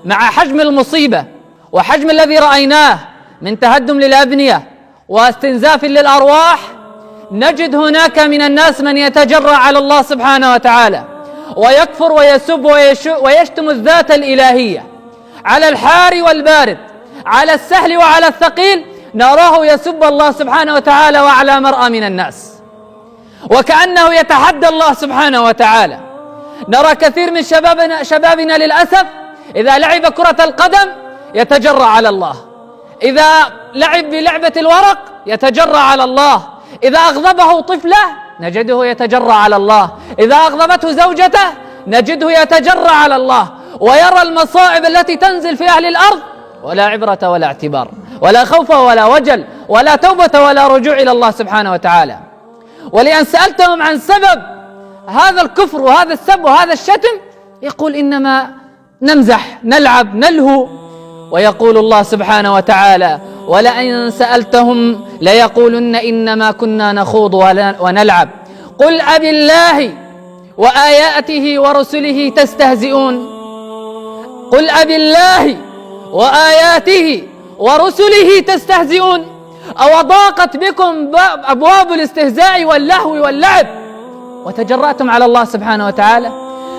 مع حجم المصيبة وحجم الذي رأيناه من تهدم للأبنية واستنزاف للأرواح، نجد هناك من الناس من يتجرأ على الله سبحانه وتعالى ويكفر ويسب ويشتم الذات الإلهية على الحار والبارد، على السهل وعلى الثقيل، نراه يسب الله سبحانه وتعالى وعلى مرأى من الناس، وكأنه يتحدى الله سبحانه وتعالى. نرى كثير من شبابنا للأسف إذا لعب كرة القدم يتجرأ على الله، إذا لعب بلعبة الورق يتجرأ على الله، إذا أغضبه طفله نجده يتجرأ على الله، إذا أغضبته زوجته نجده يتجرأ على الله، ويرى المصائب التي تنزل في أهل الأرض ولا عبرة ولا اعتبار، ولا خوف ولا وجل، ولا توبة ولا رجوع إلى الله سبحانه وتعالى. ولأن سألتهم عن سبب هذا الكفر وهذا السب وهذا الشتم، يقول إنما نمزح نلعب نلهو. ويقول الله سبحانه وتعالى: ولئن سألتهم ليقولن إنما كنا نخوض ونلعب قل أبالله وآياته ورسله تستهزئون. قل أبالله وآياته ورسله تستهزئون. أو ضاقت بكم أبواب الاستهزاء واللهو واللعب وتجرأتم على الله سبحانه وتعالى؟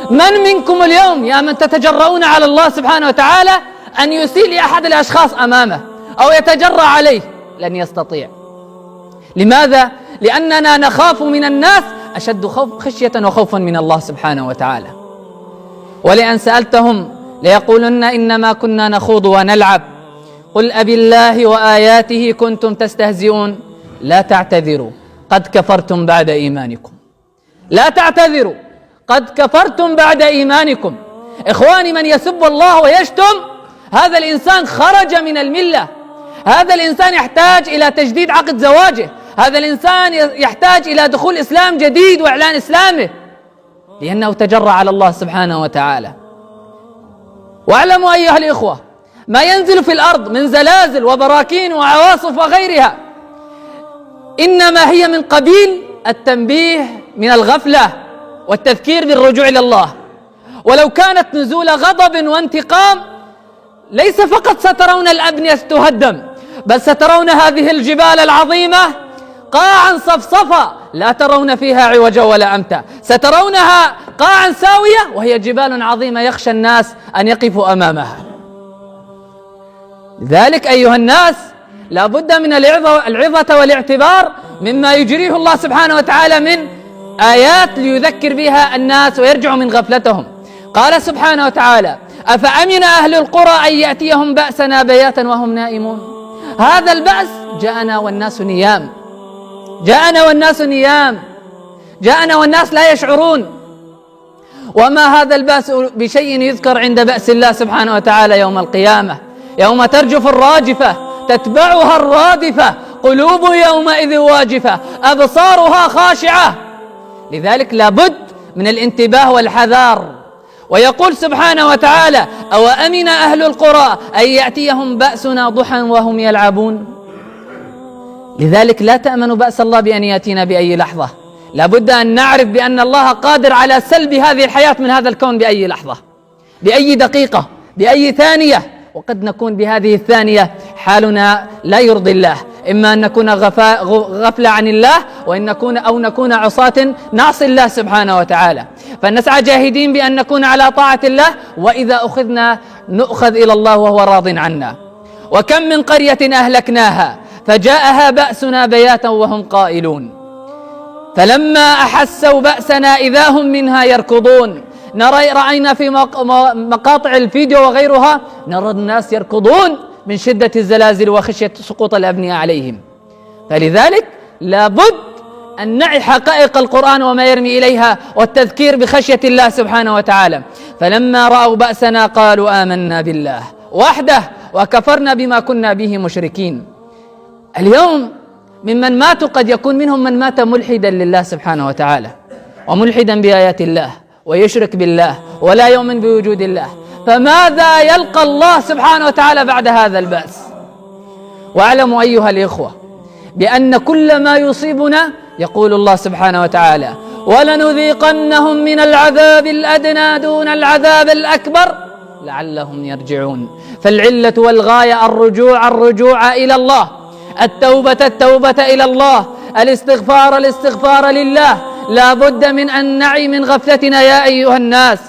من منكم اليوم يا من تتجرؤون على الله سبحانه وتعالى أن يسيء لأحد الأشخاص أمامه أو يتجرأ عليه؟ لن يستطيع. لماذا؟ لأننا نخاف من الناس أشد خشية وخوفا من الله سبحانه وتعالى. ولئن سألتهم ليقولن إنما كنا نخوض ونلعب قل أبالله وآياته كنتم تستهزئون لا تعتذروا قد كفرتم بعد إيمانكم. لا تعتذروا قد كفرتم بعد إيمانكم. إخواني، من يسب الله ويشتم هذا الإنسان خرج من الملة. هذا الإنسان يحتاج إلى تجديد عقد زواجه. هذا الإنسان يحتاج إلى دخول إسلام جديد وإعلان إسلامه، لأنه تجرأ على الله سبحانه وتعالى. واعلموا أيها الإخوة، ما ينزل في الأرض من زلازل وبراكين وعواصف وغيرها إنما هي من قبيل التنبيه من الغفلة والتذكير بالرجوع إلى الله. ولو كانت نزول غضب وانتقام ليس فقط سترون الأبنية تهدم، بل سترون هذه الجبال العظيمة قاعا صفصفا لا ترون فيها عوجا ولا أمتا، سترونها قاعا ساوية وهي جبال عظيمة يخشى الناس أن يقفوا أمامها. لذلك أيها الناس لا بد من العظة والاعتبار مما يجريه الله سبحانه وتعالى من آيات ليذكر بها الناس ويرجعوا من غفلتهم. قال سبحانه وتعالى: أفأمن أهل القرى أن يأتيهم بأسنا بياتا وهم نائمون. هذا البأس جاءنا والناس نيام، جاءنا والناس نيام، جاءنا والناس لا يشعرون. وما هذا البأس بشيء يذكر عند بأس الله سبحانه وتعالى يوم القيامة، يوم ترجف الراجفة تتبعها الرادفة قلوب يومئذ واجفة أبصارها خاشعة. لذلك لابد من الانتباه والحذار. ويقول سبحانه وتعالى: أو أمن أهل القرى أن يأتيهم بأسنا ضحى وهم يلعبون. لذلك لا تأمنوا بأس الله بأن يأتينا بأي لحظة. لابد أن نعرف بأن الله قادر على سلب هذه الحياة من هذا الكون بأي لحظة، بأي دقيقة، بأي ثانية. وقد نكون بهذه الثانية حالنا لا يرضي الله، إما أن نكون غفلة عن الله أو نكون عصاة نعصي الله سبحانه وتعالى. فنسعى جاهدين بأن نكون على طاعة الله، وإذا أخذنا نؤخذ إلى الله وهو راض عنا. وكم من قرية أهلكناها فجاءها بأسنا بياتا وهم قائلون فلما أحسوا بأسنا إذا هم منها يركضون. رأينا في مقاطع الفيديو وغيرها نرى الناس يركضون من شدة الزلازل وخشية سقوط الأبنية عليهم. فلذلك لابد أن نعي حقائق القرآن وما يرمي إليها والتذكير بخشية الله سبحانه وتعالى. فلما رأوا بأسنا قالوا آمنا بالله وحده وكفرنا بما كنا به مشركين. اليوم ممن ماتوا قد يكون منهم من مات ملحدا لله سبحانه وتعالى وملحدا بآيات الله ويشرك بالله ولا يؤمن بوجود الله. فماذا يلقى الله سبحانه وتعالى بعد هذا البأس؟ واعلموا أيها الإخوة بأن كل ما يصيبنا يقول الله سبحانه وتعالى: ولنذيقنهم من العذاب الأدنى دون العذاب الأكبر لعلهم يرجعون. فالعلة والغاية الرجوع إلى الله، التوبة إلى الله، الاستغفار لله. لا بد من أن نعي من غفلتنا يا أيها الناس.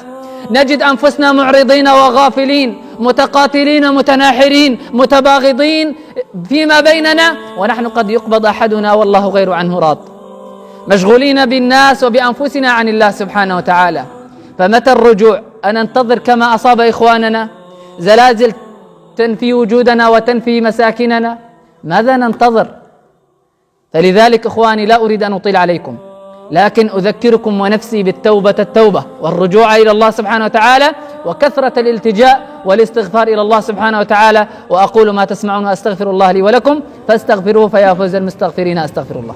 نجد أنفسنا معرضين وغافلين، متقاتلين متناحرين متباغضين فيما بيننا، ونحن قد يقبض أحدنا والله غير عنه راض، مشغولين بالناس وبأنفسنا عن الله سبحانه وتعالى. فمتى الرجوع؟ أن ننتظر كما أصاب إخواننا زلازل تنفي وجودنا وتنفي مساكننا؟ ماذا ننتظر؟ فلذلك إخواني لا أريد أن أطيل عليكم، لكن أذكركم ونفسي التوبة والرجوع إلى الله سبحانه وتعالى، وكثرة الالتجاء والاستغفار إلى الله سبحانه وتعالى. وأقول ما تسمعون وأستغفر الله لي ولكم فاستغفروه فيا فوز المستغفرين. أستغفر الله.